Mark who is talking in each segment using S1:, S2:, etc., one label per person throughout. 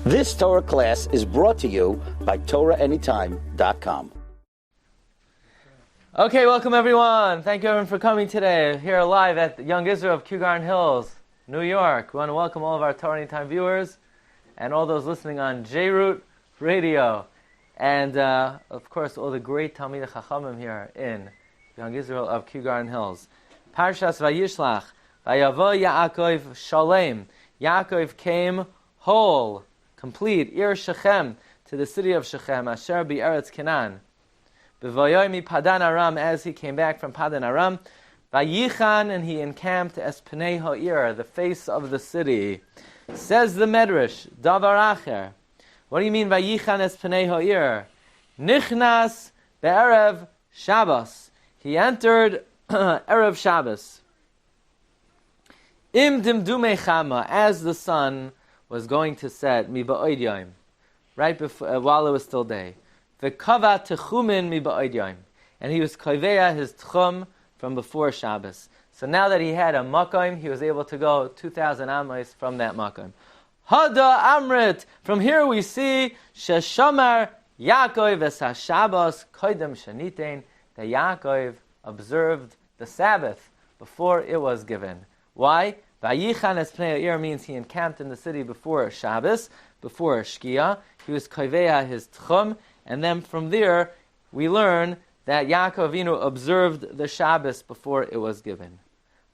S1: This Torah class is brought to you by TorahAnytime.com.
S2: Okay, welcome everyone. Thank you everyone for coming today. Here live at Young Israel of Kew Garden Hills, New York. We want to welcome all of our Torah Anytime viewers and all those listening on J-Root Radio. And of course, all the great Talmidei Chachamim here in Young Israel of Kew Garden Hills. Parshas Vayishlach, Vayavo Yaakov Shalem. Yaakov came whole, complete, Ir Shechem, to the city of Shechem, Asher Be'eretz Canaan. B'vayomi Padan Aram, as he came back from Padan Aram. Vayichan, and he encamped as Pnei Ha'ir, the face of the city. Says the Medrash, Davar Acher. What do you mean Vayichan as Pnei Ha'ir? Nichnas Be'erev Shabbos. He entered Erev Shabbos. Im Dimdume Chama, as the sun was going to set, mi ba'od yom, right before, while it was still day. V'kava techumin mi ba'od yom, and he was koveya his tchum from before Shabbos. So now that he had a makom, he was able to go 2,000 amos from that makom. Hada amrit. From here we see sheshamar Yaakov es haShabbos koidem shanitein, that Yaakov observed the Sabbath before it was given. Why? Vayichan es Pnei Ha'ir means he encamped in the city before Shabbos, before Shkia. He was koveya his tchum, and then from there we learn that Yaakov Avinu observed the Shabbos before it was given.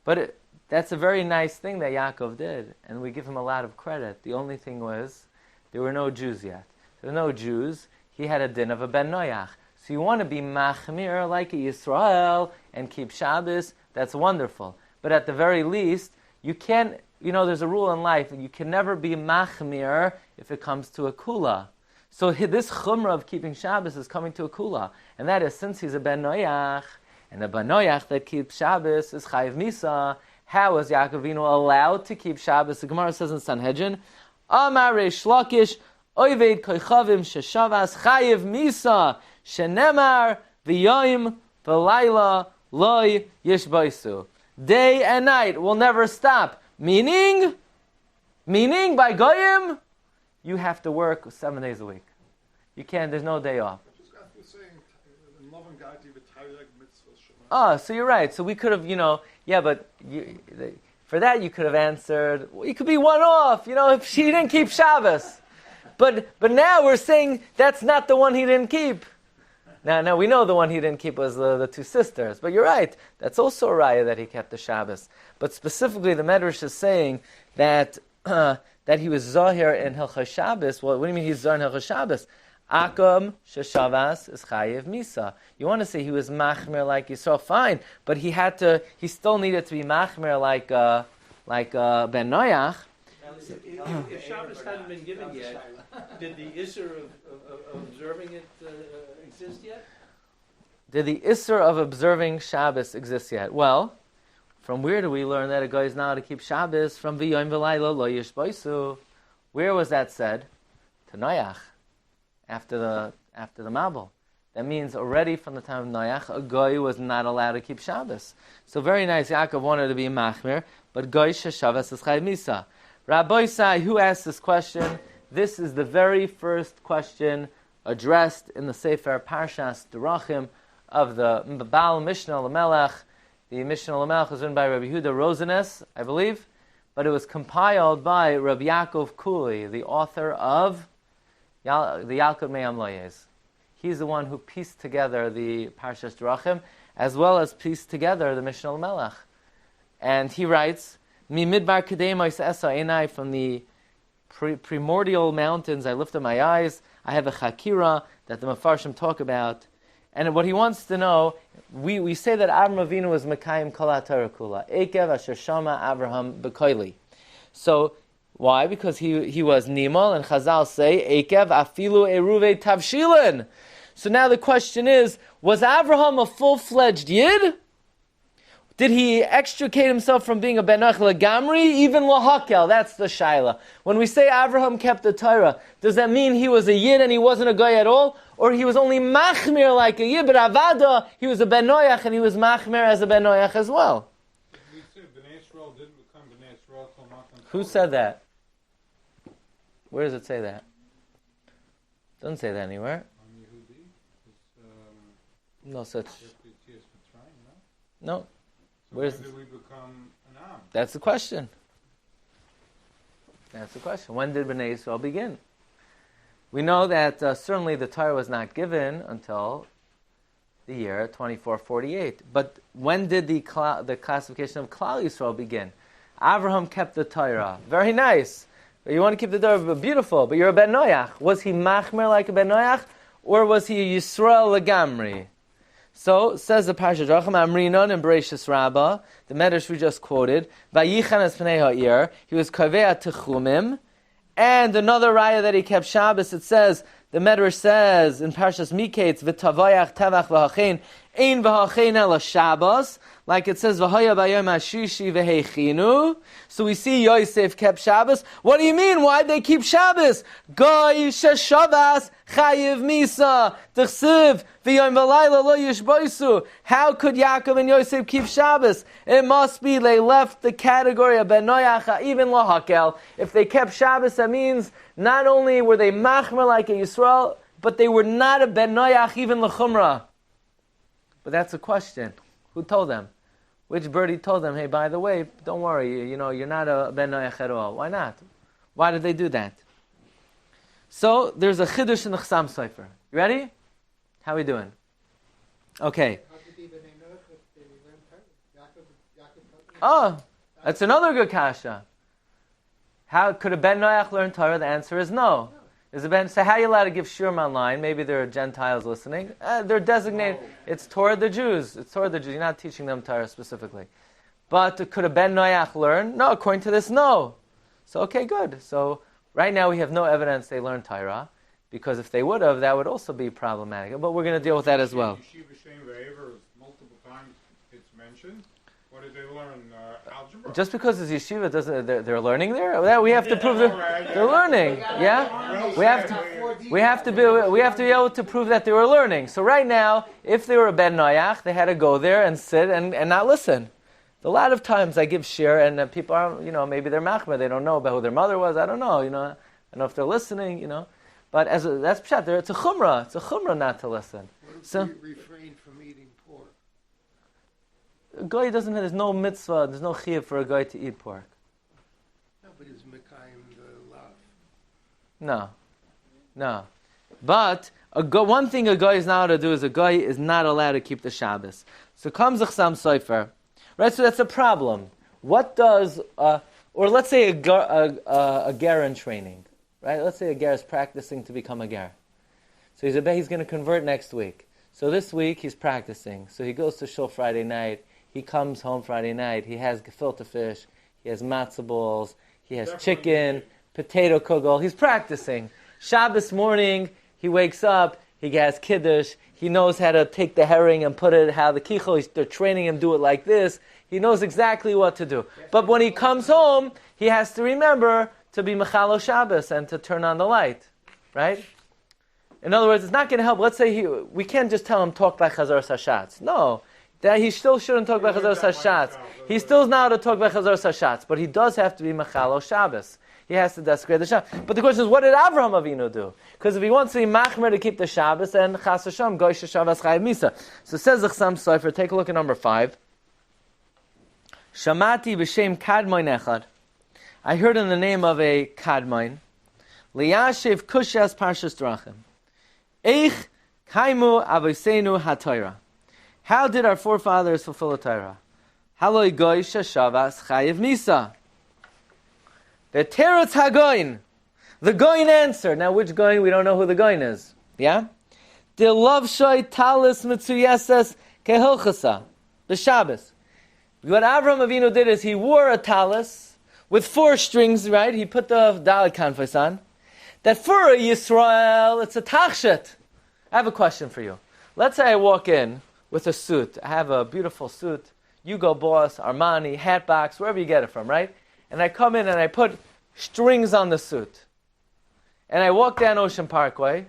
S2: But that's a very nice thing that Yaakov did, and we give him a lot of credit. The only thing was, there were no Jews yet. There were no Jews. He had a din of a ben Noach. So you want to be machmir like a Yisrael and keep Shabbos, that's wonderful. But at the very least, you can't, there's a rule in life, you can never be machmir if it comes to a kula. So this chumrah of keeping Shabbos is coming to a kula. And that is, since he's a ben Noach, and a ben Noach that keeps Shabbos is chayiv misa, how was Yaakov Avinu allowed to keep Shabbos? The Gemara says in Sanhedrin, Amar Reish Lakish, Oived koichavim sheshavas chayiv misa, shenemar v'yoim v'layla loy yishbaisu. Day and night will never stop. Meaning by Goyim, you have to work 7 days a week. You can't, there's no day off. Oh, so you're right. So we could have, but for that you could have answered, well, it could be one off, if she didn't keep Shabbos. But now we're saying that's not the one he didn't keep. Now we know the one he didn't keep was the two sisters, but you're right. That's also a raya that he kept the Shabbos. But specifically, the Medrash is saying that that he was zahir in Hilchos Shabbos. Well, what do you mean he's zahir in Hilchos Shabbos? Akom sheshavas is chayiv misa. You want to say he was machmer like Yisrael, fine, but he still needed to be machmer like Ben Noach.
S3: If Shabbos hadn't been given yet, did the Isser of observing it exist yet?
S2: Did the Isser of observing Shabbos exist yet? Well, from where do we learn that a guy is now to keep Shabbos? From V'yom v'layla lo yishbaisu. Where was that said? To Noach, after the Mabul. That means already from the time of Noach, a guy was not allowed to keep Shabbos. So very nice, Yaakov wanted to be machmir, but guy sheshavas is chayiv misa. Rabbi Sai, who asked this question? This is the very first question addressed in the Sefer Parshas Derachim of the Baal Mishnah Lamelech. The Mishnah Lamelech was written by Rabbi Yehuda Rosenes, I believe, but it was compiled by Rabbi Yaakov Kuli, the author of the Yalkut Me'am Loyez. He's the one who pieced together the Parshas Derachim, as well as pieced together the Mishnah Lamelech. And he writes, Mi midbar kademos esa enai, from the primordial mountains I lift up my eyes. I have a chakira that the Mefarshim talk about. And what he wants to know, we say that Avram Avinu was Mekayim Kol HaTorah Kula. Ekev Asher Shama Avraham B'Koili. So, why? Because he was Nimal, and Chazal say, Ekev Afilu Eruve Tavshilin. So now the question is, was Avraham a full-fledged Yid? Did he extricate himself from being a Ben Noach Lagamri? Even Lahakel, that's the Shaila. When we say Avraham kept the Torah, does that mean he was a Yid and he wasn't a guy at all? Or he was only Machmir like a Yid, but Avada, he was a Ben Noach and he was Machmir as a Ben Noach as well?
S4: We said Bnei Yisrael didn't become Bnei Yisrael till Matan Torah.
S2: Who said that? Where does it say that? It doesn't say that anywhere. No such. No.
S4: When did we become an Am?
S2: That's the question. That's the question. When did Bnei Yisrael begin? We know that certainly the Torah was not given until the year 2448. But when did the classification of Klal Yisrael begin? Avraham kept the Torah. Very nice. You want to keep the Torah, beautiful, but you're a Ben Noach. Was he Machmer like a Ben Noach, or was he a Yisrael Legamri? So, says the Parsha Drachim, Amrinon and Bereshis Rabbah, the Medrash we just quoted, Vayichan es Pnei Ha'ir, he was Kaveh Techumim, and another raya that he kept Shabbos, it says, the Medrash says in Parshas Miketz, V'tavayach tevach v'hachein, ein v'hachein ela Shabbos, like it says, V'haya b'yom hashishi v'heichinu. So we see Yosef kept Shabbos. What do you mean? Why'd they keep Shabbos? Goy sheshavas chayiv misa, t'chsiv, v'yom v'layla lo yishboisu. How could Yaakov and Yosef keep Shabbos? It must be they left the category of Ben Noach, even lo hakel. If they kept Shabbos, that means not only were they machmer like a Yisrael, but they were not a Ben Noach, even l'chumrah. But that's a question. Who told them? Which birdie told them, hey, by the way, don't worry, you're not a Ben Noach at all. Why not? Why did they do that? So, there's a Chiddush in the Chassam Sofer. You ready? How are we doing? Okay. Oh, that's another good kasha. How could a Ben Noach learn Torah? The answer is no. So how are you allowed to give Shiurim online? Maybe there are Gentiles listening. They're designated. It's Torah the Jews. It's Torah the Jews. You're not teaching them Torah specifically. But could a Ben Noach learn? No, according to this, no. So okay, good. So right now we have no evidence they learned Torah, because if they would have, that would also be problematic. But we're going to deal with that as well.
S4: Yeshiva Shem Ve'ever, multiple times it's mentioned. What did they learn? Algebra.
S2: Just because it's yeshiva doesn't they're learning there? We have to prove they're learning. Yeah, we have to be able to prove that they were learning. So right now, if they were a Ben Noach, they had to go there and sit and not listen. A lot of times I give shiur and people are maybe they're machmer, they don't know about who their mother was. I don't know. I don't know if they're listening. But that's pshat. It's a chumrah. It's a chumrah not to listen.
S5: So refrain from eating pork.
S2: A guy there's no mitzvah, there's no chiyuv for a guy to eat pork.
S5: No, but it's mekayim the love.
S2: No. But one thing a guy is not allowed to do is a guy is not allowed to keep the Shabbos. So comes the Chassam Sofer. Right, so that's a problem. What does, or let's say a ger in training. Right, let's say a ger is practicing to become a ger. So he's going to convert next week. So this week he's practicing. So he goes to shul Friday night. He comes home Friday night. He has gefilte fish. He has matzah balls. He has chicken, potato kugel. He's practicing. Shabbos morning, he wakes up. He has kiddush. He knows how to take the herring and put it, how the kichel, they're training him to do it like this. He knows exactly what to do. But when he comes home, he has to remember to be mechalo Shabbos and to turn on the light. Right? In other words, it's not going to help. Let's say we can't just tell him talk by Chazar Sashatz. No. That he still shouldn't talk by Chazar Sashatz. He still is not allowed to talk by Chazar Sashatz, but he does have to be mechalo Shabbos. He has to desecrate the Shabbos. But the question is, what did Avraham Avinu do? Because if he wants to be machmer to keep the Shabbos, then chas Hashem, goy sheshavas chayiv misa. So says the Chassam Sofer, take a look at number 5. Shamati b'shem kadmoin echad. I heard in the name of a kadmoin, liyashiv kushas parshas drachim. Eich kaimu avoseinu haTorah. How did our forefathers fulfill the Torah? Haloi goy sheshavas chayiv misa. The teretz hagoyin. The goyin answered. Now, which goyin? We don't know who the goyin is. Yeah? The love shoy talis mitzuyeses kehilchasa. The Shabbos. What Avraham Avinu did is he wore a talis with 4 strings, right? He put the dalet kanfos on. That for a Yisrael, it's a tachshet. I have a question for you. Let's say I walk in with a suit. I have a beautiful suit. Hugo Boss, Armani, Hatbox, wherever you get it from, right? And I come in and I put strings on the suit. And I walk down Ocean Parkway.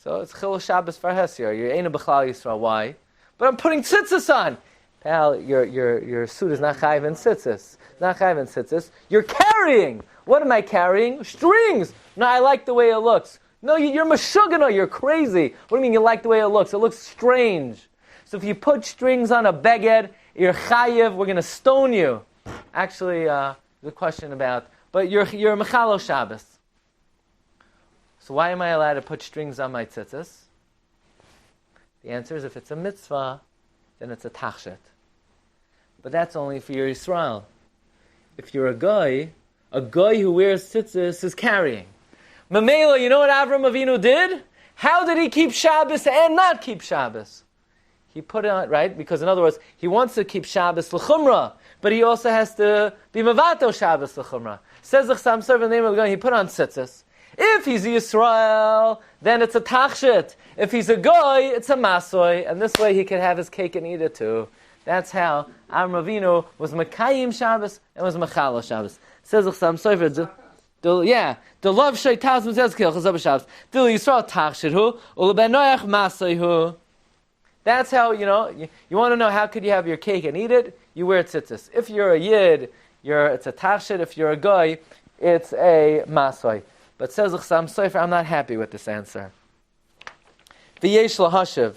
S2: So it's Chil Shabbos Farhes here. You're Eina B'chlal Yisrael. Why? But I'm putting tzitzis on. Pal, your suit is not chayiv in tzitzis. It's not chayiv in tzitzis. You're carrying carrying. What am I carrying? Strings. No, I like the way it looks. No, you're meshugana, you're crazy. What do you mean you like the way it looks? It looks strange. So if you put strings on a beged, you're chayiv, we're going to stone you. Actually, the question about, but you're mechalo Shabbos. So why am I allowed to put strings on my tzitzis? The answer is if it's a mitzvah, then it's a tachshet. But that's only for your Yisrael. If you're a guy who wears tzitzis is carrying. Mamela, you know what Avram Avinu did? How did he keep Shabbos and not keep Shabbos? He put it on, right? Because in other words, he wants to keep Shabbos l'chumrah, but he also has to be mevato Shabbos l'chumrah. Says the Chassam Sofer in the name of the guy, he put on tzitzis. If he's Yisrael, then it's a tachshet. If he's a goy, it's a masoy, and this way he can have his cake and eat it too. That's how Avram Avinu was Mekayim Shabbos and was Mechalo Shabbos. Says the Chassam Sofer, the love shaytaz mizezkil chazab Shabbos. The Yisrael tachshet hu uleben noach masoy hu. That's how, you want to know how could you have your cake and eat it? You wear tzitzis. If you're a yid, it's a tachshet. If you're a goy, it's a masoy. But says the Chassam Sofer, I'm not happy with this answer. Vayishlach hashiv,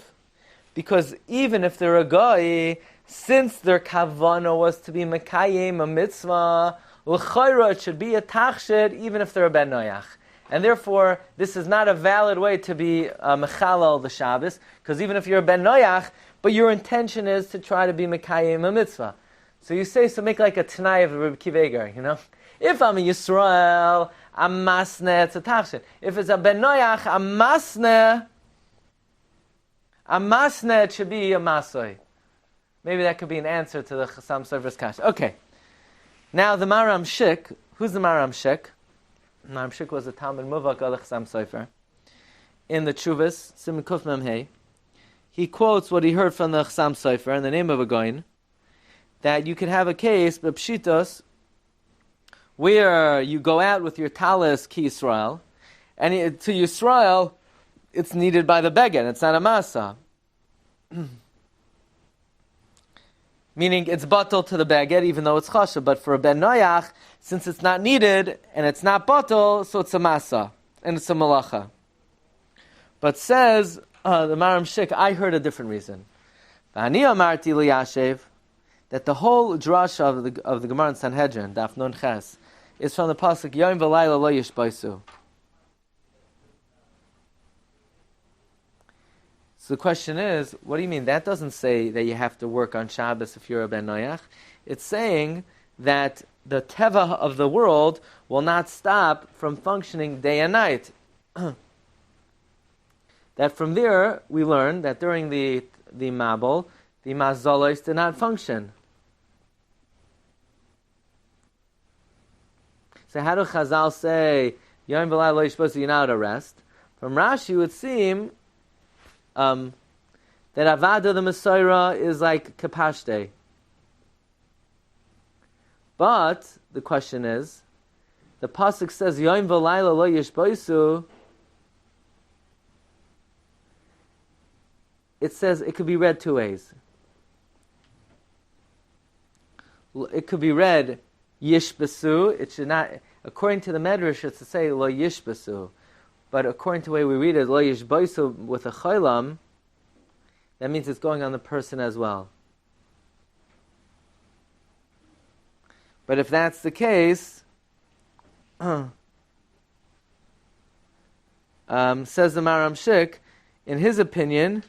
S2: because even if they're a guy, since their kavana was to be mekayim a mitzvah, l'chayra it should be a tachshed even if they're a ben noyach, and therefore this is not a valid way to be mechalal the Shabbos, because even if you're a ben noyach, but your intention is to try to be mekayim a mitzvah. So you say, so make like a Tanai of Rabbi Kiva. If I'm a Yisrael, I'm masne, it's a tachshed. If it's a ben noyach, I'm masne. A masne, it should be a masoy. Maybe that could be an answer to the Chassam Sofer's kasha. Okay. Now the Maram Shik. Who's the Maram Shik? Maram Shik was a Talmud Muvak al Chassam Sofer. In the Chuvas, Siman Kuf Mem Hey, he quotes what he heard from the Chassam Sofer in the name of a goyin, that you can have a case, b'pshitos, where you go out with your talis ki Yisrael, and to Yisrael, it's needed by the beged. It's not a masa. Meaning it's batal to the beged, even though it's chashav. But for a ben noyach, since it's not needed and it's not batal, so it's a masa and it's a malacha. But says the Maram Shik, I heard a different reason. V'ani amarti liyashev, that the whole drasha of the Gemara in Sanhedrin, Daf Nun Ches, is from the pasuk Yom v'layla lo yishbaisu. So the question is, what do you mean? That doesn't say that you have to work on Shabbos if you're a ben noyach. It's saying that the teva of the world will not stop from functioning day and night. That from there we learn that during the Mabul, the mazolos did not function. So how do Chazal say Yom v'layla lo yishbaisu, you're not at rest? From Rashi it would seem that Avada the Messiah is like Kapashte. But the question is, the pasuk says Yom v'layla lo yishbaisu. It says it could be read two ways. It could be read yishbasu. It should not, according to the Medrash, it's to say lo yishbasu. But according to the way we read it, lo yishbaisu with a chaylam, that means it's going on the person as well. But if that's the case, says the Maram Shik, in his opinion,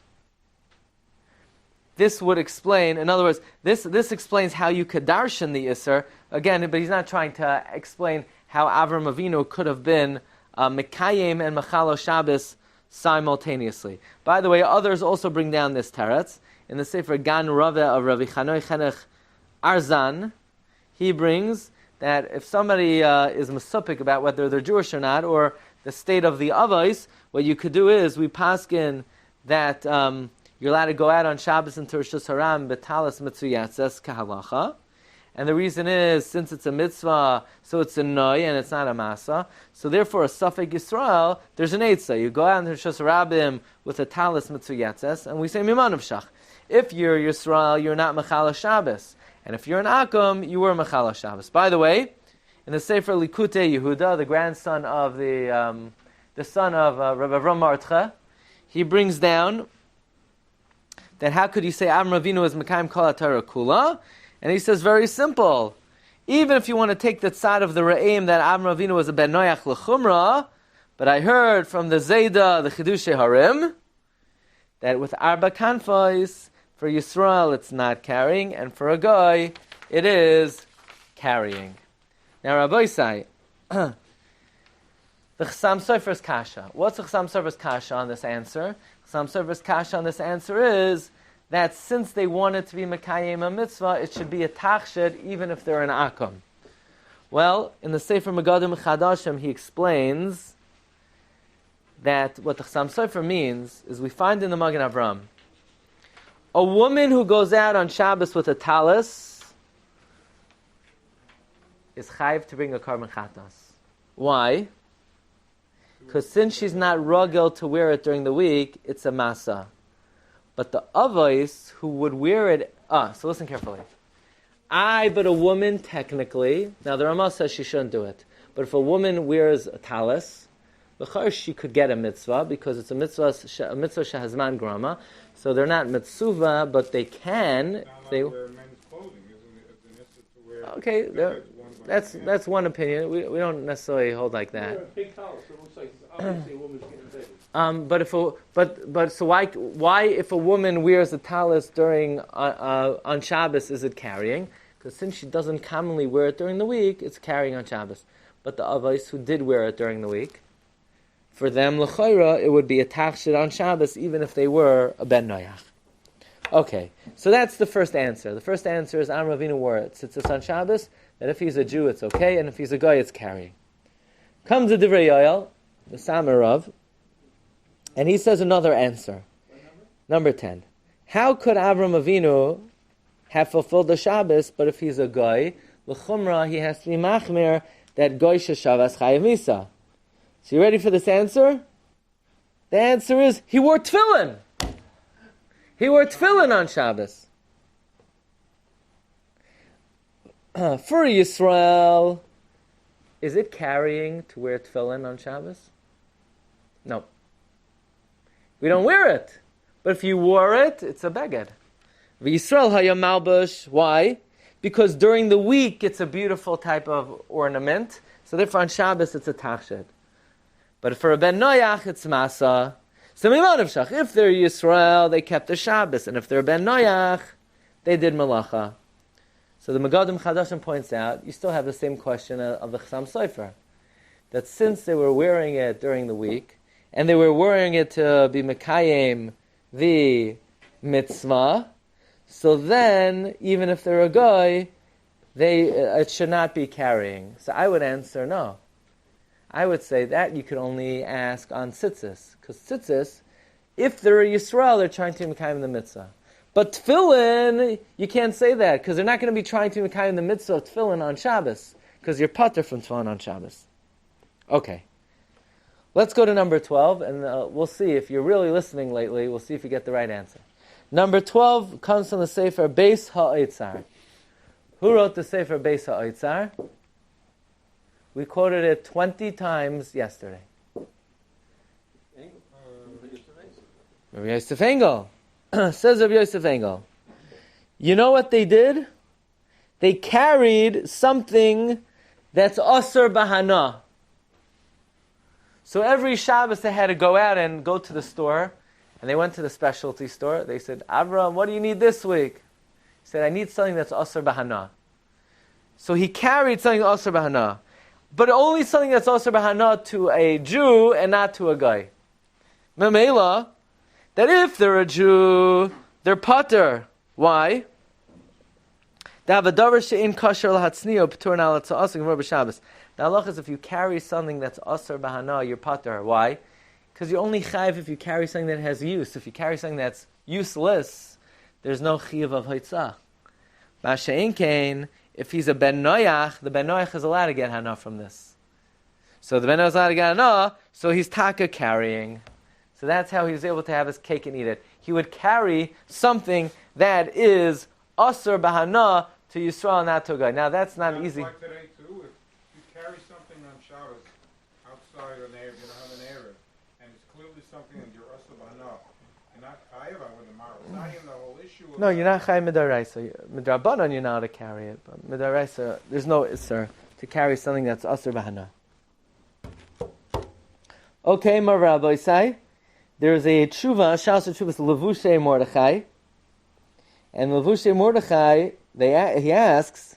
S2: this would explain, in other words, this explains how you could darshan the Isser, again, but he's not trying to explain how Avram Avinu could have been Mekayim and Mechalo Shabbos simultaneously. By the way, others also bring down this teretz. In the Sefer Gan Rave of Rabbi Chanoi Chenech Arzan, he brings that if somebody is mesupik about whether they're Jewish or not, or the state of the Avos, what you could do is, we paskin that you're allowed to go out on Shabbos and Rishus Haram betalas mitzuyatzes kahalacha. And the reason is, since it's a mitzvah, so it's a noy and it's not a masa. So therefore, a Safek Yisrael, there's an eitzah. You go out in Rishus Harabim with a talis mitzuyatzes, and we say miman of shach. If you're Yisrael, you're not mechala Shabbos. And if you're an akum, you were mechala Shabbos. By the way, in the Sefer Likutei Yehuda, the grandson of the son of Rabbi Avram Martcha, he brings down that how could you say Avram Avinu is Mekayim Kol HaTorah Kula? And he says very simple. Even if you want to take the tzad of the Re'im that Avram Avinu was a Ben Noach L'chumra, but I heard from the Zayda, the Chidushei Harim, that with Arba Kanfos, for Yisrael it's not carrying, and for a guy it is carrying. Now Rabbi say, the Chassam Sofer's Kasha. What's the Chassam Sofer's Kasha on this answer? Chassam Sofer's Kasha on this answer is that since they wanted to be Mekayim a mitzvah, it should be a tachshid even if they're an akum. Well, in the Sefer Megadim Chadashim, he explains that what the Chassam Sofer means is we find in the Magen Avram, a woman who goes out on Shabbos with a talis is chayiv to bring a korban chatas. Why? Because since she's not rogel to wear it during the week, it's a masa. But the Avos who would wear it, so listen carefully. But a woman technically, now the Ramah says she shouldn't do it, but if a woman wears a talis, she could get a mitzvah because it's a mitzvah shehazman grama, so they're not mitzuva, but they can. They
S4: wear men's clothing, isn't it?
S2: Okay, that's one opinion. We don't necessarily hold like that.
S3: Yeah, a big house. It looks like obviously a woman's getting big.
S2: So why if a woman wears a talis during on Shabbos is it carrying? Because since she doesn't commonly wear it during the week, it's carrying on Shabbos. But the Avos who did wear it during the week, for them l'chayra it would be a tachshid on Shabbos even if they were a ben noyach. Okay, so that's the first answer. The first answer is Avram Avinu wore it. Since it's on Shabbos, that if he's a Jew it's okay, and if he's a guy it's carrying. Comes the Divrei Yoel, the Samarav, and he says another answer. Number 10. How could Avram Avinu have fulfilled the Shabbos, but if he's a guy, l'chumra, he has to be machmir that goy sheshavas chayav misa. So you ready for this answer? The answer is he wore tefillin. He wore tefillin on Shabbos. For Yisrael, is it carrying to wear tefillin on Shabbos? No. We don't wear it. But if you wore it, it's a beged. Yisrael hayam malbush. Why? Because during the week, it's a beautiful type of ornament. So therefore on Shabbos, it's a tachshid. But for a ben noyach, it's masa. So if they're Yisrael, they kept the Shabbos. And if they're ben noyach, they did malacha. So the Megadim Chadashim points out, you still have the same question of the Chassam Sofer. That since they were wearing it during the week, and they were wearing it to be Mekayim, the mitzvah, so then, even if they're a guy, it should not be carrying. So I would answer no. I would say that you could only ask on tzitzis. Because tzitzis, if they're a Yisrael, they're trying to be Mekayim the mitzvah. But tefillin, you can't say that, because they're not going to be trying to be Mekayim the mitzvah of tefillin on Shabbos, because you're pater from tefillin on Shabbos. Okay. Let's go to number 12, and we'll see if you're really listening lately. We'll see if you get the right answer. Number 12 comes from the Sefer Beis HaOitzar. Who wrote the Sefer Beis HaOitzar? We quoted it 20 times yesterday. Rabbi Yosef Engel. Says Rabbi Yosef Engel. You know what they did? They carried something that's Asur Bahana. So every Shabbos they had to go out and go to the store, and they went to the specialty store. They said, Avram, what do you need this week? He said, I need something that's Asur Bahana. So he carried something Asur Bahana, but only something that's Asur Bahana to a Jew and not to a guy. Memela, that if they're a Jew, they're pater. Why? The halach is if you carry something that's asur bahana, you're pater. Why? Because you're only chayv if you carry something that has use. If you carry something that's useless, there's no chiyuv of haitzah. Masha'in kain, if he's a ben noyach, the ben noyach is allowed to get hana from this. So the ben noyach is allowed to get hana, so he's taka carrying. So that's how he was able to have his cake and eat it. He would carry something that is asur bahana to Yisrael, not to a guy. Now that's not easy.
S4: Like today too, if you something and you're also enough. You're not chayiv with the Mara. It's not even the whole issue.
S2: No, you're not chayiv midaraisa. Midrabanan, you're not to carry it, but midaraisa, there's no isser to carry something that's asur b'hana. Okay, my rabbi say, there's a tshuva, Shas tshuva is Levushe Mordechai, and Levushe Mordechai, he asks,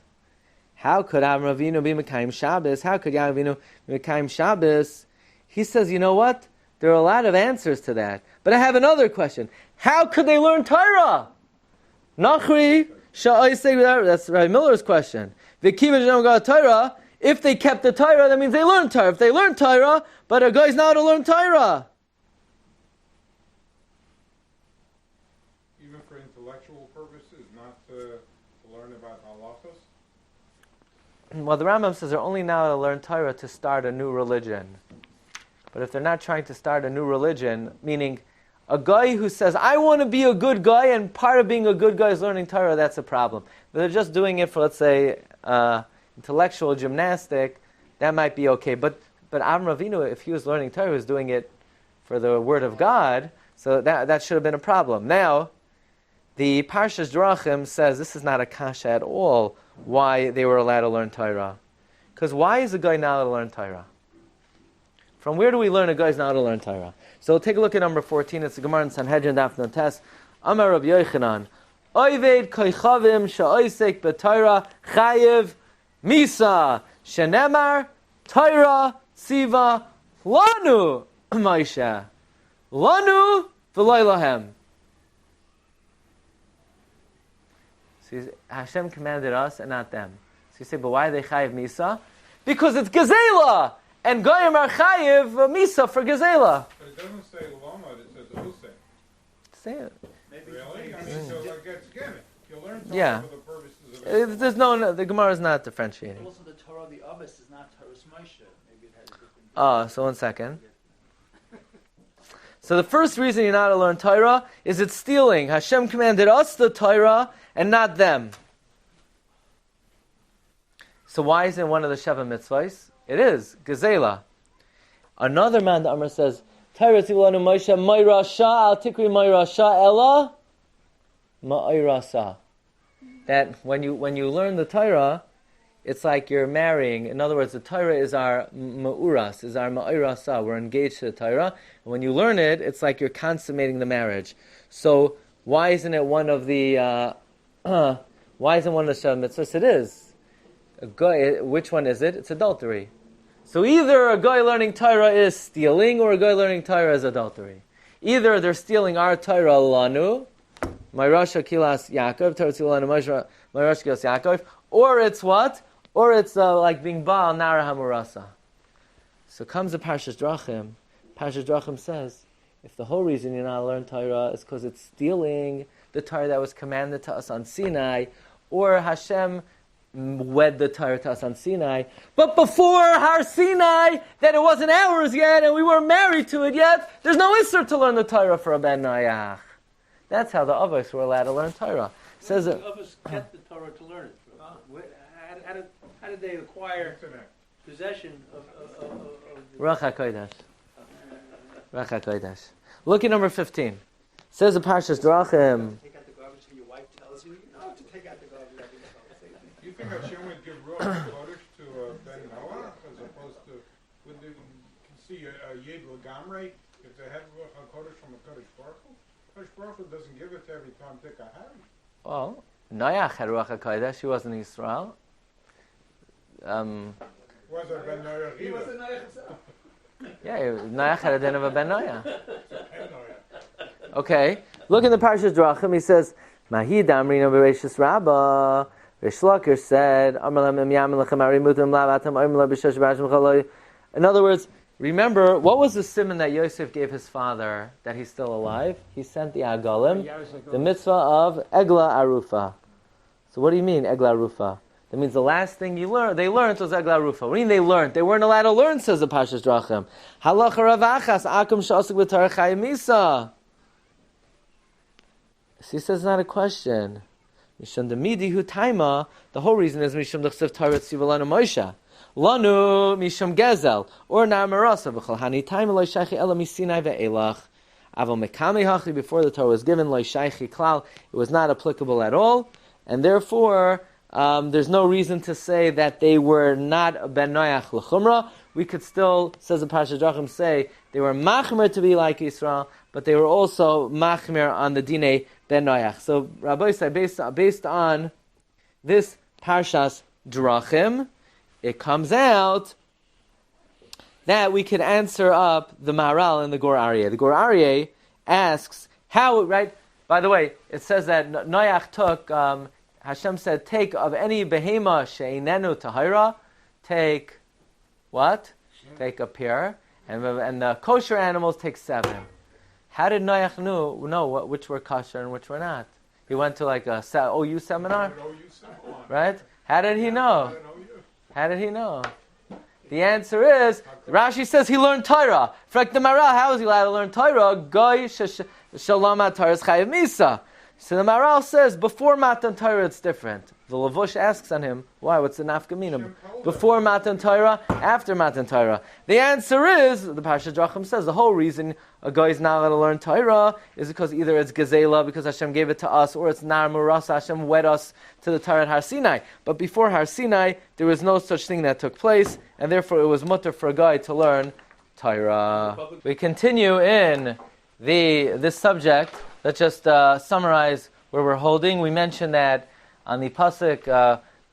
S2: how could Avram Avinu be Mekayim Shabbos? How could Yaakov Avinu be Mekayim Shabbos? He says, you know what? There are a lot of answers to that. But I have another question. How could they learn Torah? Nachri Sha'oisei, that's Rabbi Miller's question. V'kiva Shem got Torah. If they kept the Torah, that means they learned Torah. If they learned Torah, but a guy's not to learn Torah.
S4: Even for intellectual purposes, not to learn about halachas?
S2: Well, the Rambam says they're only now to learn Torah to start a new religion. But if they're not trying to start a new religion, meaning a guy who says, I want to be a good guy, and part of being a good guy is learning Torah, that's a problem. But they're just doing it for, let's say, intellectual gymnastic, that might be okay. But Avram Avinu, if he was learning Torah, he was doing it for the word of God, so that should have been a problem. Now, the Parsha's Drachim says this is not a kasha at all, why they were allowed to learn Torah. Because why is a guy not allowed to learn Torah? From where do we learn a guy's not allowed to learn Torah? So take a look at number 14. It's the Gemara in Sanhedrin Daf Notes. Amar Rabbi Yochanan, Oived koichavim sha'oisek b'Torah chayiv misa shenemar Torah siva lanu Moshe lanu v'loy lahem. So Hashem commanded us and not them. So you say, but why are they chayiv misa? Because it's gezela, and goyim are chayiv misa for gezela.
S4: But it doesn't say lama, it says usay.
S2: Say it.
S4: Really? I mean, so like, again, you learn Torah
S2: Yeah.
S4: for the purposes of
S2: There's no, the Gemara is not differentiating.
S6: Also, the Torah of the Avos is not Torah's Moshe. Maybe it has a different.
S2: So 1 second. So the first reason you're not to learn Torah is it's stealing. Hashem commanded us the Torah and not them. So why isn't one of the Sheva mitzvahs? It is gezela. Another man, the Amr says, Torah tivulanu Moshe ma'irasha al tikri ma'irasha ella ma'irasa. That when you learn the Torah, it's like you're marrying. In other words, the Torah is our ma'uras, is our ma'irasa. We're engaged to the Torah. And when you learn it, it's like you're consummating the marriage. So why isn't it one of the why isn't one of the Sheva mitzvahs? It is. A guy, which one is it? It's adultery. So either a guy learning Torah is stealing, or a guy learning Torah is adultery. Either they're stealing our Torah lanu, Ma'irasha kilas Yaakov, Torah lanu Ma'irasha kilas Yaakov, or it's what? Or it's like being Baal Nara Hamurasa. So comes the Parshas Drachim. Parshas Drachim says, if the whole reason you're not learn Torah is because it's stealing the Torah that was commanded to us on Sinai, or Hashem wed the Torah to us on Sinai, but before Har Sinai, that it wasn't ours yet, and we weren't married to it yet, there's no issur to learn the Torah for a Ben Noach. That's how the Avos were allowed to learn Torah. Says it.
S3: The Avos kept the Torah to learn it. How did they acquire possession of the
S2: Ruach HaKodesh. Ruach HaKodesh. Look at number 15. Says the Parshas Drachim.
S6: Take out the garbage till your wife tells you, you know to take out the garbage.
S4: You think Hashem would give Ruach HaKodesh to Ben Noah as opposed to, would they see a Yid Lagamre if they had Ruach HaKodesh from a Kodesh Baruch Hu? Kodesh Baruch Hu doesn't give it to every Tom, Dick, or Harry.
S2: Well, Noach had Ruach HaKodesh. He wasn't in Israel.
S4: Was it Ben Noah?
S6: He was a Noach himself.
S2: Yeah, Noach had a din of a Ben Noah. Okay, look in the Parshas Drachim. He says, "Mahi damrino bereishis Rabbah." Vayishlach said, in other words, remember, what was the simon that Yosef gave his father that he's still alive? He sent the Agalim, the mitzvah of Egla Arufa. So what do you mean, Egla Arufa? That means the last thing they learned was Egla Arufa. What do you mean they learned? They weren't allowed to learn, says the Parshas Drachim. Halacha Ravachas, Akum Shasik B'Torah Chayim Misa. So he says it's not a question. Mishum demidi hu taima. The whole reason is mishum d'chsev Torah tzivalanu Moshe. Lanu mishum gezel or nar marasa v'chol hani time lo shaychi ela misinai ve'elach. Aval mekami hachi, before the Torah was given, lo shaychi klal, it was not applicable at all, and therefore there's no reason to say that they were not ben noyach l'chumra. We could still, says the Parsha Drachim, say they were machmer to be like Israel, but they were also machmer on the dine ben noyach. So Rabbi said, based on this Parshas Drachim, it comes out that we could answer up the Maharal and the Gur Aryeh. The Gur Aryeh asks how, right? By the way, it says that Noach took, Hashem said, take of any behema she'inenu tahira, take what? Take a pair, and the kosher animals take 7. How did Noach know which were kosher and which were not? He went to like a OU seminar, right? How did he know? How did he know? The answer is, Rashi says he learned Torah. For like the Maharal, how is he allowed to learn Torah? Goy shalom Torah is chayav misa. So the Maharal says, before Matan Torah it's different. The Lavush asks on him, why? What's the nafkamina? Before Matan Torah, after Matan Torah. The answer is, the Parsha Drachim says, the whole reason a guy is not allowed to learn Torah is because either it's Gezela, because Hashem gave it to us, or it's Nar Muras, Hashem wed us to the Torah at Har Sinai. But before Har Sinai, there was no such thing that took place, and therefore it was mutter for a guy to learn Torah. We continue in this subject. Let's just summarize where we're holding. We mentioned that on the pasuk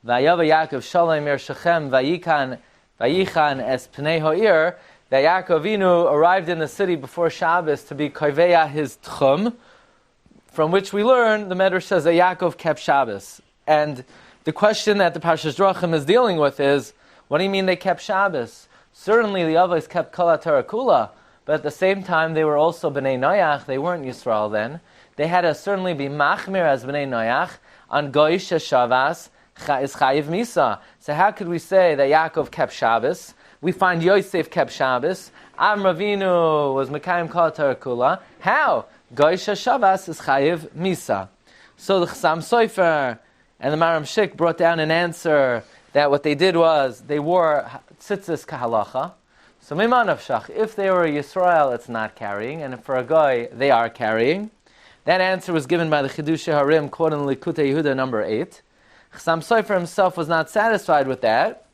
S2: Vayava Yaakov Shalom Er Shechem Vayichan Es Pnei Ha'ir, that Yaakov Avinu arrived in the city before Shabbos to be koveya his tchum, from which we learn, the Medrash says that Yaakov kept Shabbos. And the question that the Parshas Drachim is dealing with is, what do you mean they kept Shabbos? Certainly the Avos kept Kol HaTorah Kula, but at the same time they were also Bnei Noach, they weren't Yisrael then. They had to certainly be Machmir as Bnei Noach, on Goyish Shavas is Chayiv Misa. So how could we say that Yaakov kept Shabbos? We find Yosef kept Shabbos. Avram Avinu was Mekayim Kol HaTorah Kula. How? Goyish Shavas is Chayiv Misa. So the Chassam Sofer and the Maram Shik brought down an answer that what they did was they wore tzitzis kahalacha. So Mimanavshach, if they were a Yisrael, it's not carrying, and if for a guy, they are carrying. That answer was given by the Chidushei Harim, quoted in Likutei Yehuda number 8. Chassam Sofer himself was not satisfied with that,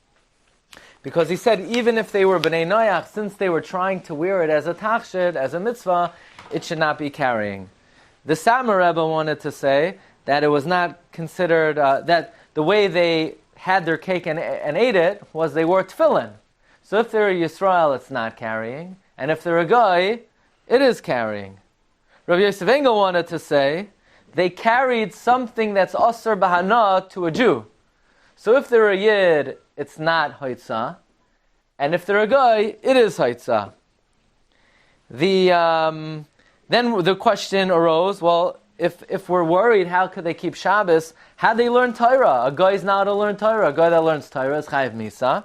S2: because he said even if they were Bnei Noach, since they were trying to wear it as a tachshid, as a mitzvah, it should not be carrying. The Samar Rebbe wanted to say that it was not considered, that the way they had their cake and ate it was they wore tefillin. So if they're a Yisrael, it's not carrying, and if they're a guy, it is carrying. Rabbi Yosef Engel wanted to say they carried something that's Asr Bahana to a Jew. So if they're a Yid, it's not Haitzah, and if they're a guy, it is Haitzah. Then the question arose, well, if we're worried, how could they keep Shabbos? How do they learn Torah? A guy is not to learn Torah. A guy that learns Torah is Chayiv Misa.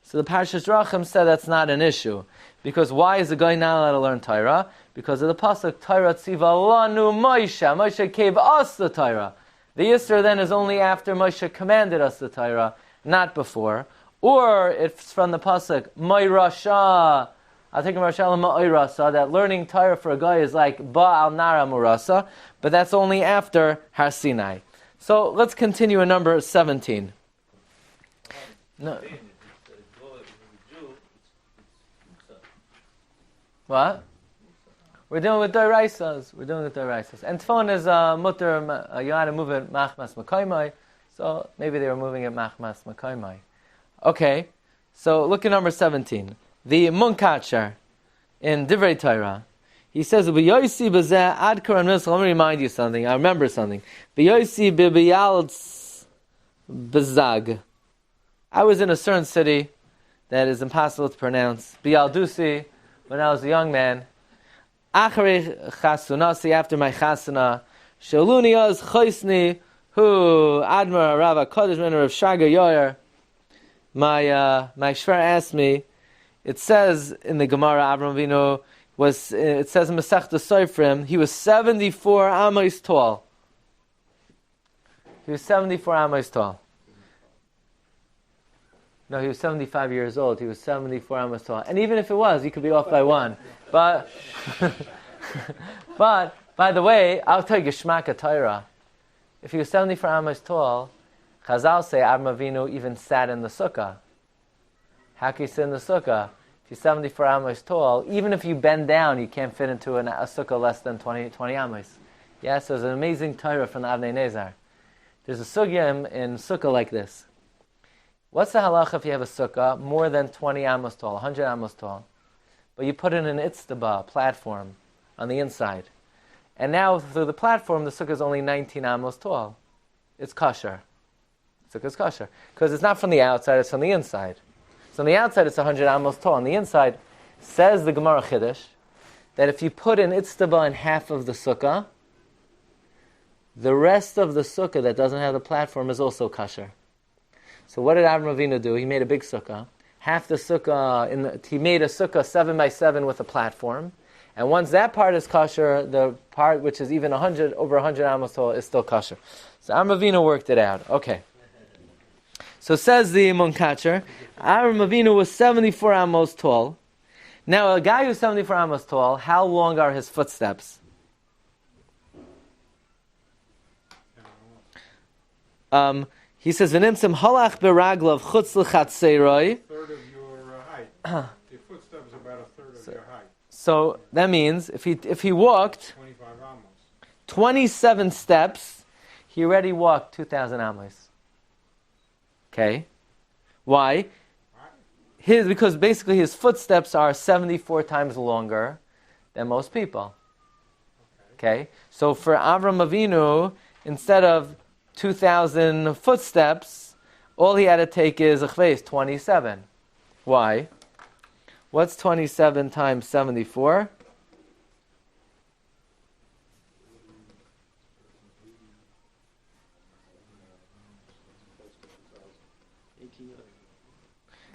S2: So the Parshas Drachim said that's not an issue. Because why is a guy not allowed to learn Torah? Because of the pasuk, Torah tziva lanu Moshe. Moshe gave us the Torah. The Yisra then is only after Moshe commanded us the Torah, not before. Or it's from the pasuk, Moirasha. I'll take Marshal Ma'irasa, that learning Torah for a guy is like Ba'al Nara Murasa, but that's only after Har Sinai. So let's continue in number 17. No. What? We're dealing with Doraisas. And Tefillin is mutter, you had to move it Machmas Makoimai, so maybe they were moving it Machmas Makoimai. Okay, so look at number 17. The Munkatcher in Divrei Torah, he says, "B'yosi b'zeh ad karan misl." Let me remind you something. I remember something. B'yosi b'biyalz b'zag. I was in a certain city that is impossible to pronounce. B'yaldusi, when I was a young man. Acharei chasunasi, after my chasana, shaluni az choisni hu admar Rav HaKadosh ben Rav Shaga Yoyer. My shver asked me. It says in the Gemara, Avram Avinu it says in Masechta Sofrim, he was 74 amos tall. He was 74 amos tall. No, he was 75 years old. He was 74 amos tall. And even if it was, you could be off by one. But, but by the way, I'll tell you Geshmak Torah. If he was 74 amos tall, Chazal say Avram Avinu even sat in the sukkah. How can you sit in the sukkah? If you're 74 amos tall, even if you bend down, you can't fit into a sukkah less than 20 amos. Yes, there's an amazing Torah from the Avnei Nezer. There's a sugya in sukkah like this. What's the halacha if you have a sukkah more than 20 amos tall, 100 amos tall, but you put in an itztaba, platform, on the inside, and now through the platform the sukkah is only 19 amos tall. It's kosher. Sukkah is kosher because it's not from the outside; it's from the inside. So on the outside it's 100 amos tall. On the inside, says the Gemara Chiddush that if you put an itztaba in half of the sukkah, the rest of the sukkah that doesn't have the platform is also kosher. So what did Avram Avinu do? He made a big sukkah. Half the sukkah, he made a sukkah 7 by 7 with a platform. And once that part is kosher, the part which is even over 100 amos tall is still kosher. So Avram Avinu worked it out. Okay. So says the Munkatcher, Avram Avinu was 74 amos tall. Now a guy who's 74 amos tall, how long are his footsteps? He says, "V'nimtzim halach beraglav chutz l'chatzeiroi."
S4: Third of your height. Your footsteps is about a third of your height.
S2: So that means if he walked
S4: 25 amos.
S2: 27 steps, he already walked 2,000 amos. Okay, why? Because basically his footsteps are 74 times longer than most people. Okay, so for Avram Avinu, instead of 2,000 footsteps, all he had to take is 27. Why? What's 27 times 74?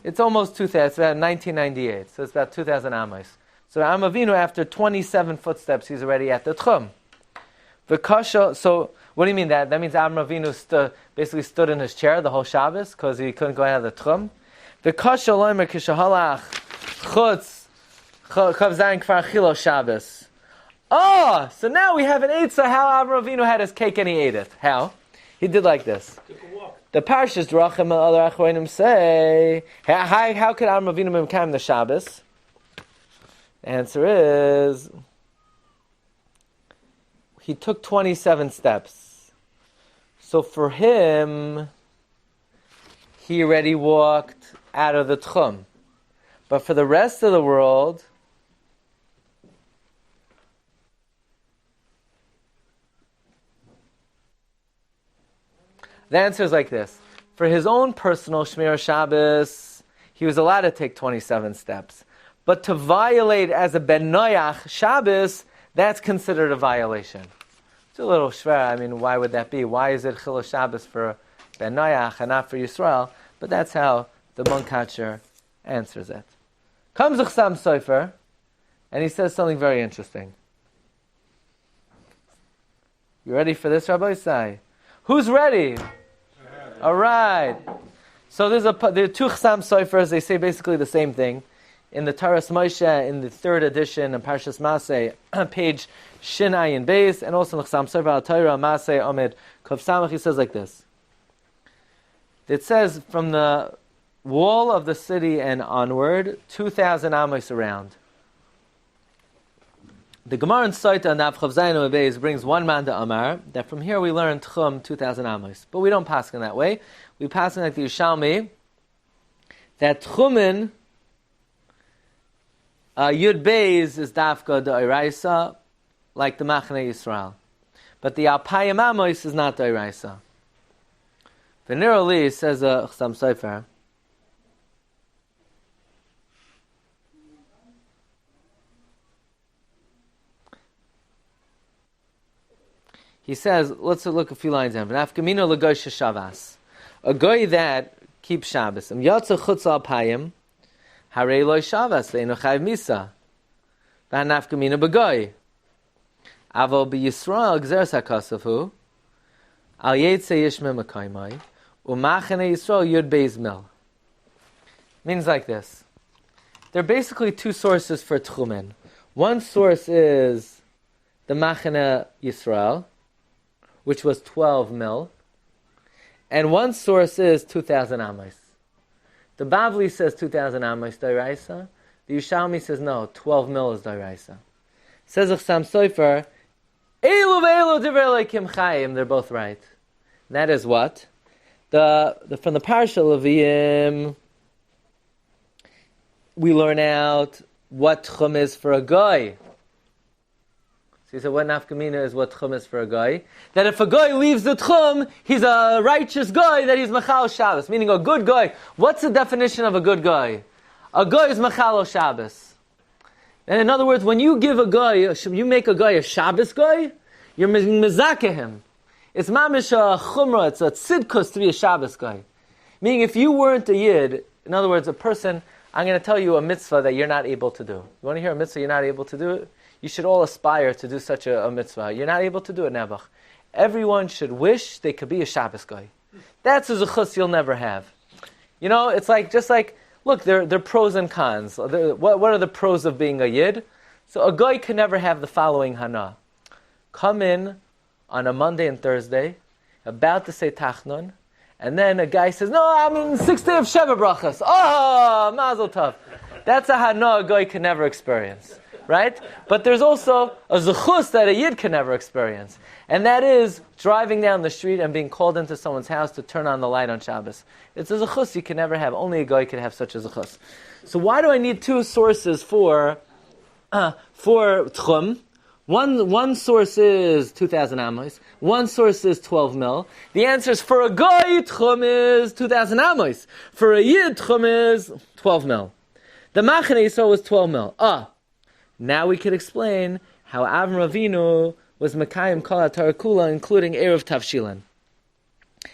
S2: It's almost 2,000. It's about 1998. So it's about 2,000 amos. So Avram Avinu, after 27 footsteps, he's already at the Tchum. So what do you mean that? That means Avram Avinu basically stood in his chair the whole Shabbos because he couldn't go out of the Tchum. The kasha loimer kishahalach chutz chav zayin kfar chilo Shabbos. Oh, so now we have an eitzah how Avram Avinu had his cake and he ate it. How? He did like this. The Parshas Drachim and other Achronim say, how could Avram Avinu become the Shabbos? The answer is, he took 27 steps. So for him, he already walked out of the Tchum. But for the rest of the world, the answer is like this. For his own personal Shmir Shabbos, he was allowed to take 27 steps. But to violate as a Ben Noach Shabbos, that's considered a violation. It's a little shver. I mean, why would that be? Why is it Chilo Shabbos for Ben Noach and not for Yisrael? But that's how the Munkatcher answers it. Comes Chsam Sofer, and he says something very interesting. You ready for this, Rabbi Isai? Who's ready? All right. So there are two Chsam Sofers. They say basically the same thing. In the Taras Moshe, in the 3rd edition, in Parshas Maseh, page Shin Ayin Beis, and also in Chsam Sofer al Torah Maseh Amid Kov Samach, he says like this. It says from the wall of the city and onward, 2,000 amos around. The Gemara in Soita Nav Chav Zayin Beis brings one man to Amar that from here we learn Tchum 2,000 amos, but we don't pass in that way. We pass in like the Yishalmi that Tchumen Yud Beis is Dafka the Iraisa, like the Machane Yisrael, but the Alpayim Amos is not the Iraisa. The Neroli says Chsam Sofer. He says, let's look a few lines down. V'nafkamino l'goy sheshavas. A goy that keeps Shabbos. Yotza chutz al payim, harei loy shavas, ve'eno chayv misa. V'nafkamino b'goy. Avo b'Yisrael gzeres hakasafu, al yetze yishme mekaymai, u'machane Yisrael yud beis mil. Means like this. There are basically two sources for tchumen. One source is the Machane Yisrael, which was 12 mil. And one source is 2,000 amos. The Bavli says 2,000 amos d'oraisa. The Yerushalmi says no, 12 mil is d'oraisa. Says Chassam Sofer, Eilu ve'eilu divrei Elokim chayim. They're both right. And that is what? From the Parsha Leviim, we learn out what tchum is for a guy. So he said, what nafkamina is what tchum is for a guy? That if a guy leaves the tchum, he's a righteous guy, that he's machal Shabbos, meaning a good guy. What's the definition of a good guy? A guy is machal Shabbos. And in other words, when you give a guy, you make a guy a Shabbos guy, you're mezakeh him. It's mamish a chumrah, it's a tzidkus to be a Shabbos guy. Meaning if you weren't a yid, in other words, a person, I'm going to tell you a mitzvah that you're not able to do. You want to hear a mitzvah you're not able to do it? You should all aspire to do such a mitzvah. You're not able to do it, Nebuch. Everyone should wish they could be a Shabbos guy. That's a zechus you'll never have. You know, it's like, just like, look, there are pros and cons. What are the pros of being a yid? So a guy can never have the following hana. Come in on a Monday and Thursday, about to say Tachnun, and then a guy says, no, I'm in the 6th day of Sheva Brachas. Oh, Mazel Tov. That's a hana a guy can never experience. Right? But there's also a zechus that a yid can never experience. And that is driving down the street and being called into someone's house to turn on the light on Shabbos. It's a zechus you can never have. Only a guy can have such a zechus. So why do I need two sources for tchum? One source is 2,000 amos. One source is 12 mil. The answer is for a guy, tchum is 2,000 amos. For a yid, tchum is 12 mil. The Machane Yisrael was 12 mil. Now we could explain how Avram Avinu was Mekayim Kol HaTorah Kula, including Erev Tavshilin.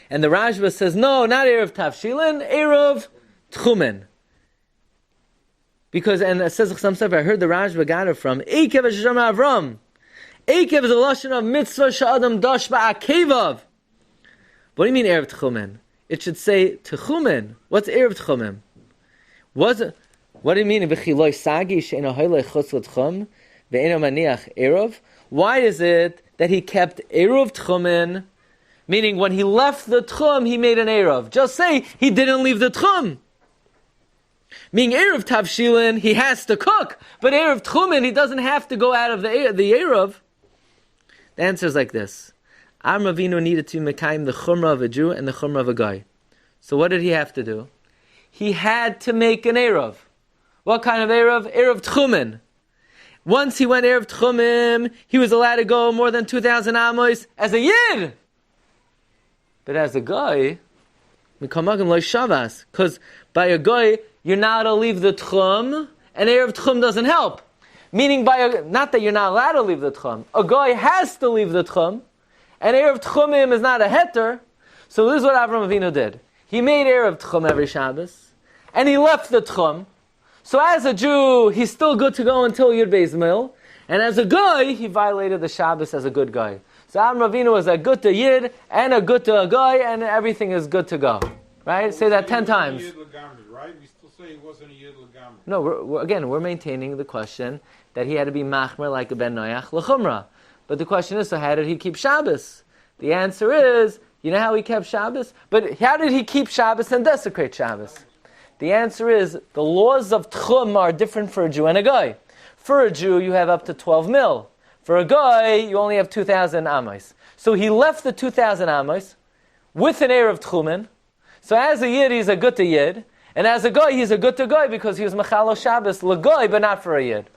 S2: And the Rashba says, no, not Erev Tavshilin, Erev Tchumen. Because, and it says some stuff, I heard the Rashba got it from, Eikev Hashem Avram. Eikev is a lashon of mitzvah sha'adam dash ba'akevav. What do you mean Erev Tchumen? It should say Tchumen. What's Erev Tchumen? What do you mean? Why is it that he kept Eruv Tchumen? Meaning when he left the Tchum, he made an Eruv. Just say he didn't leave the Tchum. Meaning Eruv Tavshilin, he has to cook. But Eruv Tchumen, he doesn't have to go out of the Eruv. The answer is like this. Avram Avinu needed to mekayim the chumrah of a Jew and the chumrah of a guy. So what did he have to do? He had to make an Eruv. What kind of Erev? Erev Tchumen. Once he went Erev Tchumim, he was allowed to go more than 2,000 amos as a Yid. But as a guy, because by a guy, you're not allowed to leave the Tchum, and Erev Tchum doesn't help. Meaning, not that you're not allowed to leave the Tchum. A guy has to leave the Tchum, and Erev Tchumim is not a heter. So this is what Avram Avinu did. He made Erev Tchum every Shabbos, and he left the Tchum. So as a Jew, he's still good to go until Yud Beis Mil. And as a guy, he violated the Shabbos as a good guy. So Avram Avinu was a good to Yid, and a good to a guy, and everything is good to go. Right? Say that 10 times.
S4: Right? We still say he wasn't a Yid L'gamri.
S2: No, we're maintaining the question that he had to be machmer like a Ben Noach l'chumra. But the question is, so how did he keep Shabbos? The answer is, you know how he kept Shabbos? But how did he keep Shabbos and desecrate Shabbos? The answer is, the laws of Tchum are different for a Jew and a guy. For a Jew, you have up to 12 mil. For a guy, you only have 2,000 amos. So he left the 2,000 amos with an air of Tchumen. So as a Yid, he's a good to Yid. And as a guy, he's a good to guy because he was Mechalo Shabbos, l'goy, but not for a Yid.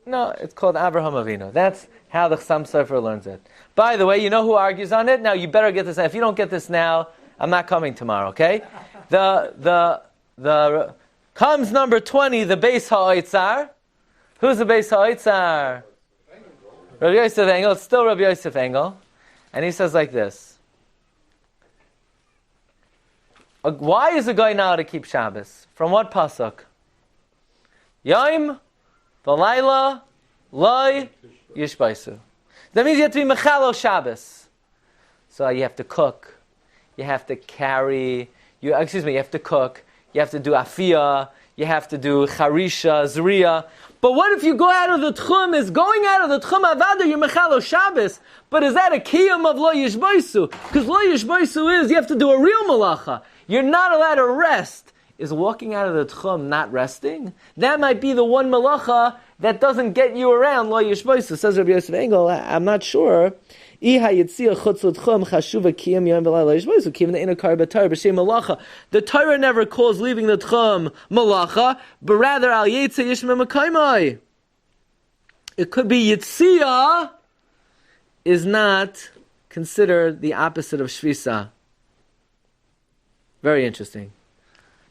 S2: No, it's called Abraham Avinu. That's how the Chassam Sofer learns it. By the way, you know who argues on it? Now, you better get this. If you don't get this now, I'm not coming tomorrow, okay? The comes number 20, the Beis HaOitzar. Who's the Beis HaOitzar? Rabbi Yosef Engel. It's still Rabbi Yosef Engel. And he says like this. Why is a guy not allowed to keep Shabbos? From what pasuk? Yom v'layla loy yishbaisu. That means you have to be mechalo Shabbos. So you have to cook. you have to carry, you have to cook, you have to do afiyah, you have to do charisha, zriya. But what if you go out of the tchum? Is going out of the tchum avada, you're mechalo Shabbos. But is that a kiyum of lo yishboisu? Because lo yishboisu is, you have to do a real malacha. You're not allowed to rest. Is walking out of the tchum not resting? That might be the one malacha that doesn't get you around lo yishboisu. Says Rabbi Yosef Engel, I'm not sure. The Torah never calls leaving the tchum malacha, but rather al yetze yishma mekaymai. It could be yitzia is not considered the opposite of shvisa. Very interesting.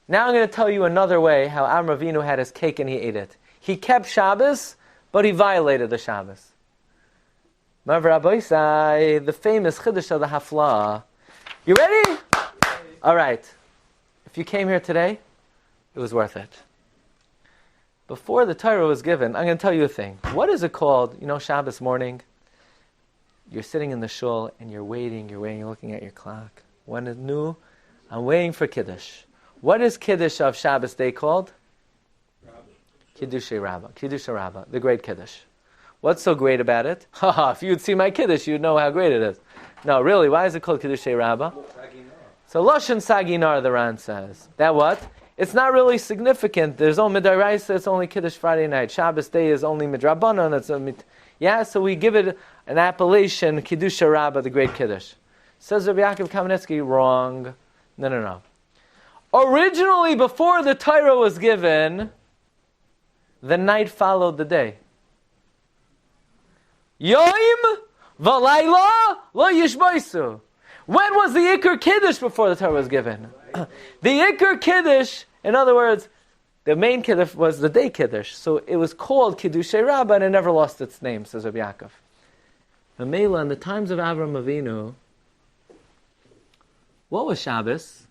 S2: Now I'm going to tell you another way how Avram Avinu had his cake and he ate it. He kept Shabbos, but he violated the Shabbos. The famous Chiddush of the Hafla. You ready? All right. If you came here today, it was worth it. Before the Torah was given, I'm going to tell you a thing. What is it called? You know, Shabbos morning, you're sitting in the shul and you're waiting, you're looking at your clock. When is new? I'm waiting for Kiddush. What is Kiddush of Shabbos day called? Kiddushay Rabbah, the great Kiddush. What's so great about it? If you'd see my Kiddush, you'd know how great it is. No, really, why is it called Kiddushay Rabbah? So Lashon Saginar, the Ran says. That what? It's not really significant. There's only Midaraisa, it's only Kiddush Friday night. Shabbos day is only Midrabanan. So we give it an appellation, Kiddushay Rabbah, the great Kiddush. Says Rabbi Yaakov Kamenetsky, wrong. No. Originally, before the Torah was given, the night followed the day. Yoim v'layla lo yishboisu. When was the Iker Kiddush before the Torah was given? The Iker Kiddush, in other words, the main Kiddush was the day Kiddush. So it was called Kiddushay Rabbah and it never lost its name, says Rabbi Yaakov. Mamela, in the times of Avram Avinu, what was Shabbos?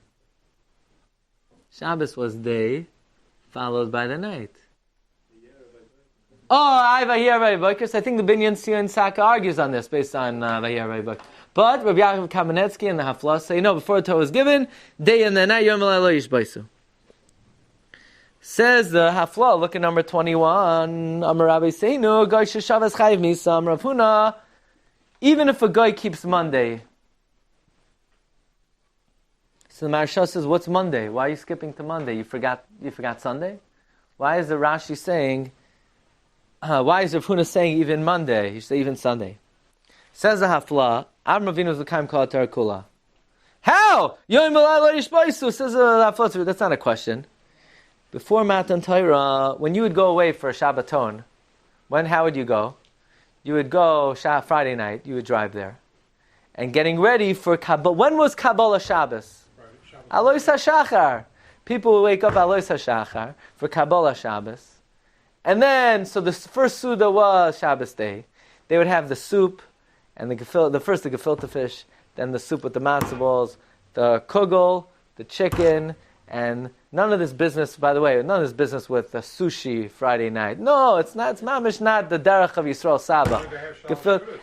S2: Shabbos was day followed by the night. I think the Binyan Sion Saka argues on this based on Vayir Vayibok. But Rabbi Yaakov Kamenetsky and the Hafla say, no, before the Torah was given, day and the night, Yom Lo Yishbaisu. Says the Hafla, look at number 21, Amar Rabbi Seinu, Goy Sheshavas Chayiv Misam, Rav Huna, even if a guy keeps Monday. So the Maharsha says, what's Monday? Why are you skipping to Monday? You forgot Sunday? Why is the Rashi saying, why is Rav Huna saying even Monday? He should say even Sunday. Says the Hafla, Avram Avinu L'Kaim Kol HaTorah Kula. How? Yom Lo Yishbaisu. Says the Hafla, that's not a question. Before Matan Torah, when you would go away for a Shabbaton, how would you go? You would go Friday night, you would drive there. And getting ready for Kabbalah. When was Kabbalah Shabbos? Alois HaShachar. People would wake up Alois HaShachar for Kabbalah Shabbos. And then, so the first Suda was Shabbos day. They would have the soup, and the gefilte fish, then the soup with the matzah balls, the kugel, the chicken, and none of this business, by the way, with the sushi Friday night. No, it's mamish not the derech of Yisrael Saba.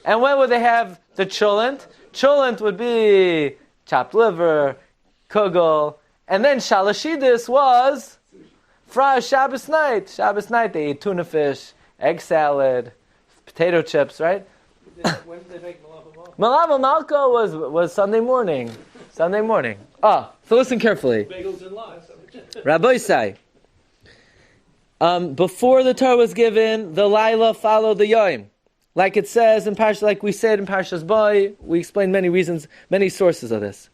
S2: And when would they have the cholent? Cholent would be chopped liver, kugel, and then shalashidis was Friday Shabbos night. Shabbos night they eat tuna fish, egg salad, potato chips, right?
S3: When did they make Malava Malka?
S2: Malava Malka was Sunday morning. Sunday morning. So listen carefully.
S3: Bagels and lies.
S2: Rabbi Sai. Before the Torah was given, the Laila followed the Yom. Like it says in Parsha, like we said in Parshas Boy, we explained many reasons, many sources of this.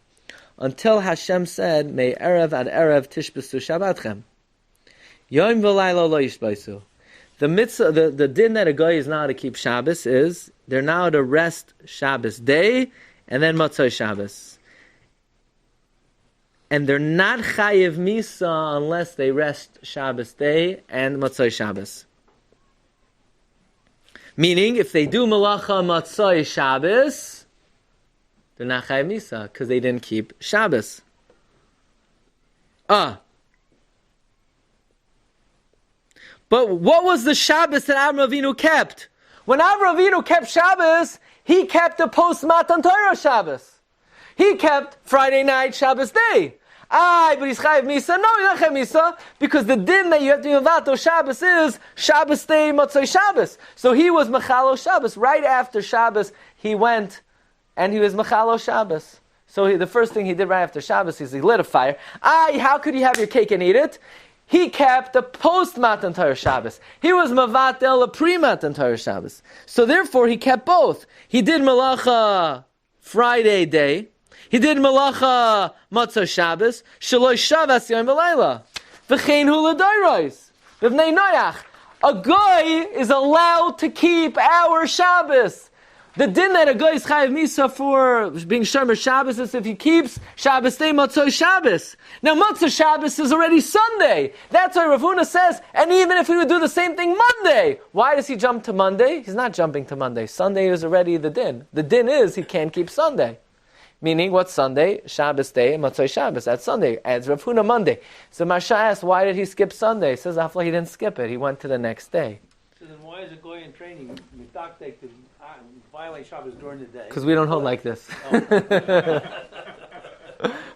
S2: Until Hashem said, May Erev ad Erev tishbesu Shabbatchem. Yom v'Laila lo yishbaisu. The mitzvah, the din that a guy is not to keep Shabbos is, they're now to rest Shabbos day, and then Matzah Shabbos. And they're not chayiv misa unless they rest Shabbos day and Matzah Shabbos. Meaning, if they do Malacha Matzah Shabbos, they're not chayiv misa because they didn't keep Shabbos. But what was the Shabbos that Avram Avinu kept? When Avram Avinu kept Shabbos, he kept the post Matan Torah Shabbos. He kept Friday night, Shabbos day. But he's chayiv misa. No, he's not chayiv misa, because the din that you have to be mevatel Shabbos is Shabbos day, Motzei Shabbos. So he was mechalo Shabbos. Right after Shabbos, he went and he was mechalo Shabbos. So the first thing he did right after Shabbos is he lit a fire. How could you have your cake and eat it? He kept the post-Matan Torah Shabbos. He was mevatel a pre-Matan Torah Shabbos. So therefore, he kept both. He did Malacha Friday day. He did Malacha Matzah Shabbos. Shaloi Shavas Yom V'Layla. V'chein hu l'dayros. V'vnei Noach. A guy is allowed to keep our Shabbos. The din that a guy is chayiv misa for being shomer Shabbos is if he keeps Shabbos day Matzah Shabbos. Now Matzah Shabbos is already Sunday. That's why Rav Huna says, and even if he would do the same thing Monday, why does he jump to Monday? He's not jumping to Monday. Sunday is already the din. The din is he can't keep Sunday. Meaning, what's Sunday? Shabbos day, Matzah Shabbos. That's Sunday. Adds Rav Huna Monday. So Marsha asks, why did he skip Sunday? He says, after he didn't skip it. He went to the next day.
S3: So then why is a guy in training medactic to violate Shabbos during the day?
S2: Because we don't hold like this.
S3: Oh.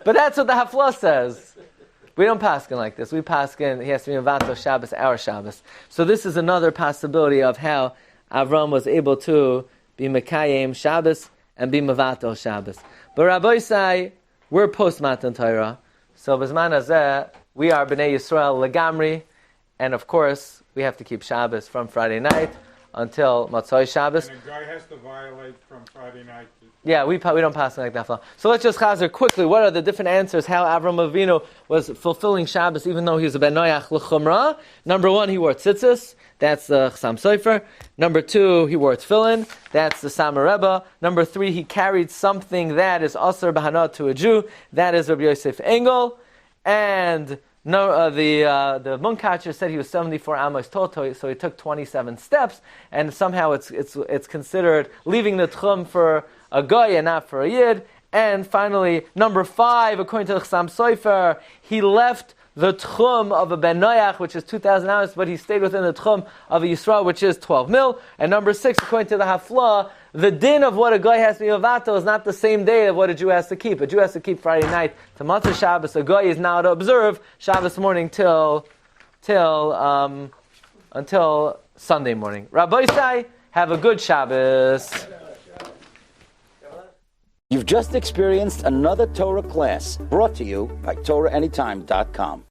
S2: But that's what the Hafla says. We don't paskin like this. We paskin, he has to be mevatel Shabbos, our Shabbos. So this is another possibility of how Avram was able to be mekayim Shabbos and be mevatel Shabbos. But Rabbi say, we're post-Matan Torah. So b'zman hazeh, we are B'nai Yisrael legamri. And of course, we have to keep Shabbos from Friday night until Matzah Shabbos.
S4: And a guy has to violate from Friday night to...
S2: Yeah, we don't pass like that. So let's just chazer quickly. What are the different answers? How Avram Avinu was fulfilling Shabbos, even though he was a ben noyach l'chumra. Number 1, he wore tzitzis. That's the Chassam Sofer. Number 2, he wore tefillin. That's the Samer Rebbe. Number 3, he carried something that is asur b'hana to a Jew. That is Rabbi Yosef Engel. And the Munkatcher said he was 74 amos total, so he took 27 steps, and somehow it's considered leaving the tchum for a guy and not for a yid. And finally, number 5, according to the Chassam Sofer, he left the tchum of a ben noyach, which is 2,000 amos, but he stayed within the tchum of a Yisrael, which is 12 mil. And number 6, according to the Hafla, the din of what a guy has to be mevatel is not the same day of what a Jew has to keep. A Jew has to keep Friday night to Matzah Shabbos. A guy is now to observe Shabbos morning until Sunday morning. Rabbi Say, have a good Shabbos.
S1: You've just experienced another Torah class brought to you by TorahAnytime.com.